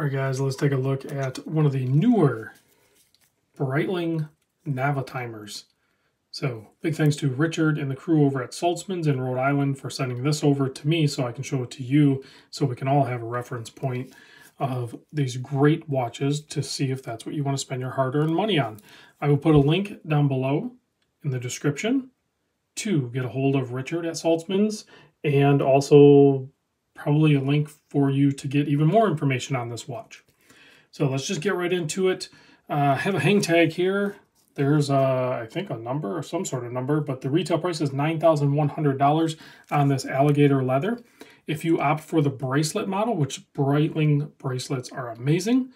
All right, guys, let's take a look at one of the newer Breitling Navitimers. So big thanks to Richard and the crew over at Saltzman's in Rhode Island for sending this over to me so I can show it to you so we can all have a reference point of these great watches to see if that's what you want to spend your hard-earned money on. I will put a link down below in the description to get a hold of Richard at Saltzman's, and also probably a link for you to get even more information on this watch. So let's just get right into it. I have a hang tag here. There's, I think, a number or some sort of number, but the retail price is $9,100 on this alligator leather. If you opt for the bracelet model, which Breitling bracelets are amazing,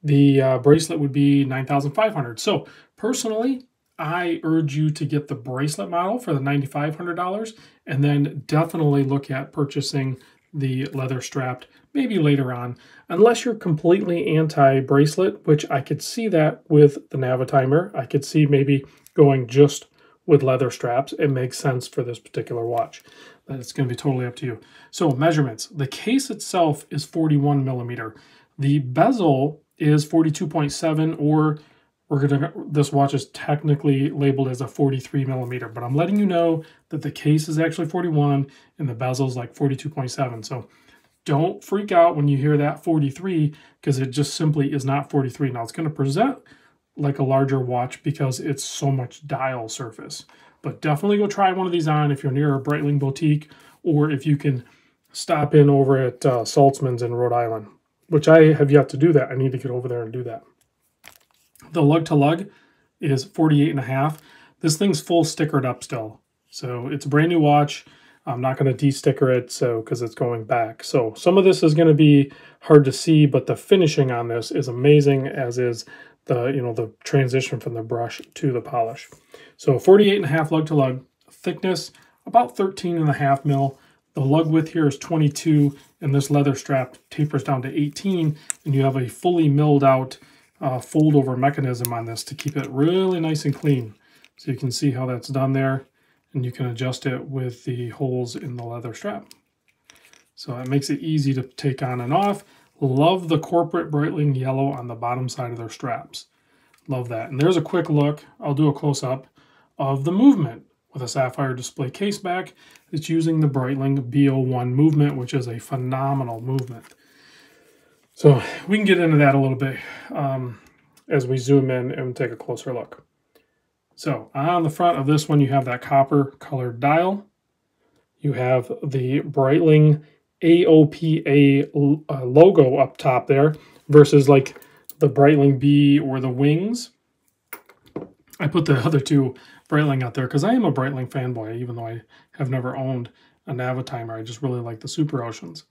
the bracelet would be $9,500. So personally, I urge you to get the bracelet model for the $9,500, and then definitely look at purchasing the leather strapped maybe later on, unless you're completely anti-bracelet, which I could see that with the Navitimer. I could see maybe going just with leather straps. It makes sense for this particular watch. But it's going to be totally up to you. So measurements. The case itself is 41 millimeter. The bezel is 42.7, or this watch is technically labeled as a 43 millimeter, but I'm letting you know that the case is actually 41 and the bezel is like 42.7. So don't freak out when you hear that 43, because it just simply is not 43. Now it's going to present like a larger watch because it's so much dial surface. But definitely go try one of these on if you're near a Breitling boutique, or if you can stop in over at Saltzman's in Rhode Island, which I have yet to do that. I need to get over there and do that. The lug-to-lug is 48.5. This thing's full stickered up still. So it's a brand new watch. I'm not going to de-sticker it because it's going back. So some of this is going to be hard to see, but the finishing on this is amazing, as is the transition from the brush to the polish. So 48.5 lug-to-lug, thickness about 13.5 mil. The lug width here is 22, and this leather strap tapers down to 18, and you have a fully milled out fold over mechanism on this to keep it really nice and clean. So you can see how that's done there, and you can adjust it with the holes in the leather strap. So it makes it easy to take on and off. Love the corporate Breitling yellow on the bottom side of their straps. Love that. And there's a quick look. I'll do a close-up of the movement with a sapphire display case back. It's using the Breitling B01 movement, which is a phenomenal movement. So we can get into that a little bit as we zoom in and take a closer look. So on the front of this one, you have that copper colored dial. You have the Breitling AOPA logo up top there versus like the Breitling B or the wings. I put the other two Breitling out there because I am a Breitling fanboy, even though I have never owned a Navitimer. I just really like the Super Oceans.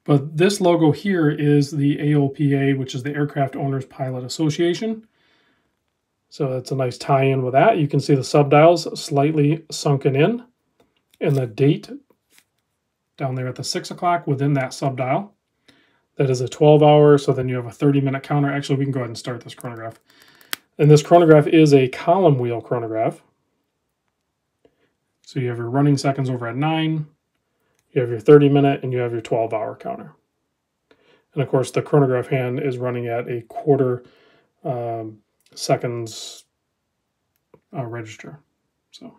But this logo here is the AOPA, which is the Aircraft Owners Pilot Association. So that's a nice tie-in with that. You can see the subdials slightly sunken in, and the date down there at the 6 o'clock within that subdial. That is a 12-hour, so then you have a 30-minute counter. Actually, we can go ahead and start this chronograph. And this chronograph is a column wheel chronograph. So you have your running seconds over at 9. You have your 30-minute, and you have your 12-hour counter. And of course, the chronograph hand is running at a quarter seconds register. So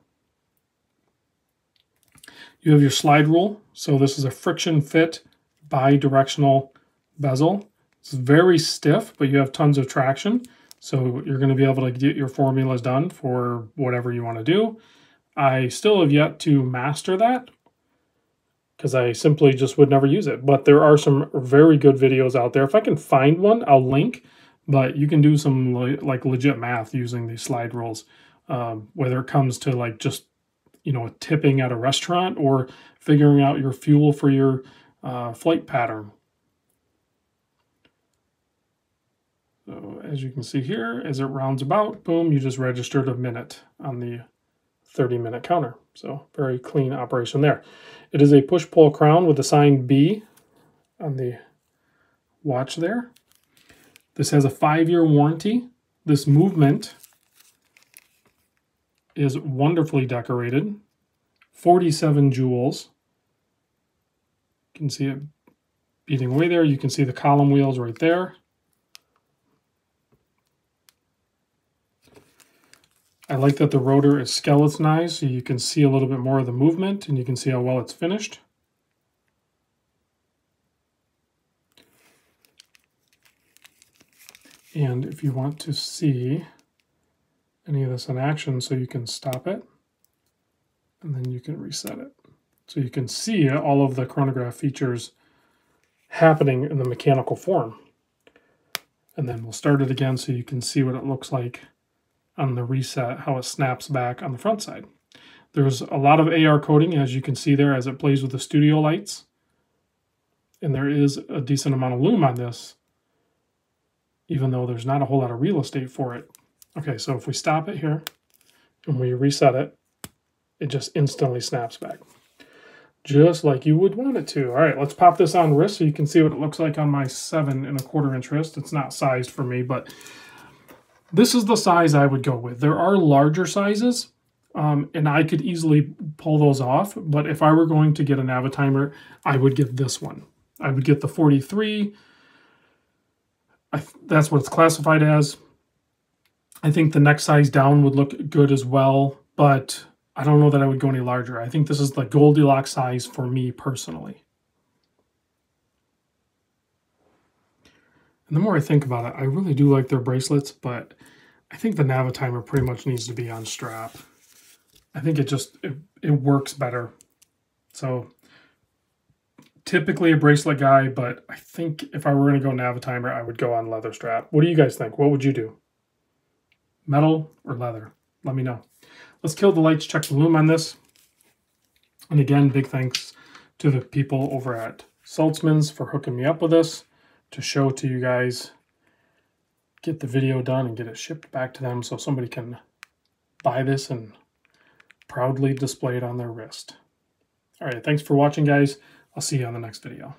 you have your slide rule. So this is a friction fit bi-directional bezel. It's very stiff, but you have tons of traction. So you're going to be able to get your formulas done for whatever you want to do. I still have yet to master that, because I simply just would never use it. But there are some very good videos out there. If I can find one, I'll link. But you can do some like legit math using these slide rules, whether it comes to like just, tipping at a restaurant or figuring out your fuel for your flight pattern. So as you can see here, as it rounds about, boom, you just registered a minute on the 30-minute counter. So very clean operation there. It is a push-pull crown with the sign B on the watch there. This has a 5-year warranty. This movement is wonderfully decorated. 47 jewels. You can see it beating away there. You can see the column wheels right there. I like that the rotor is skeletonized, so you can see a little bit more of the movement, and you can see how well it's finished. And if you want to see any of this in action, so you can stop it, and then you can reset it. So you can see all of the chronograph features happening in the mechanical form. And then we'll start it again so you can see what it looks like on the reset, how it snaps back on the front side. There's a lot of AR coating, as you can see there, as it plays with the studio lights. And there is a decent amount of lume on this, even though there's not a whole lot of real estate for it. Okay, so if we stop it here and we reset it, it just instantly snaps back, just like you would want it to. All right, let's pop this on wrist so you can see what it looks like on my 7¼ inch wrist. It's not sized for me, but this is the size I would go with. There are larger sizes, and I could easily pull those off, but if I were going to get a Navitimer, I would get this one. I would get the 43. That's what it's classified as. I think the next size down would look good as well, but I don't know that I would go any larger. I think this is the Goldilocks size for me personally. And the more I think about it, I really do like their bracelets, but I think the Navitimer pretty much needs to be on strap. I think it works better. So typically a bracelet guy, but I think if I were going to go Navitimer, I would go on leather strap. What do you guys think? What would you do? Metal or leather? Let me know. Let's kill the lights, check the lume on this. And again, big thanks to the people over at Saltzman's for hooking me up with this to show to you guys, get the video done and get it shipped back to them so somebody can buy this and proudly display it on their wrist. All right, thanks for watching, guys. I'll see you on the next video.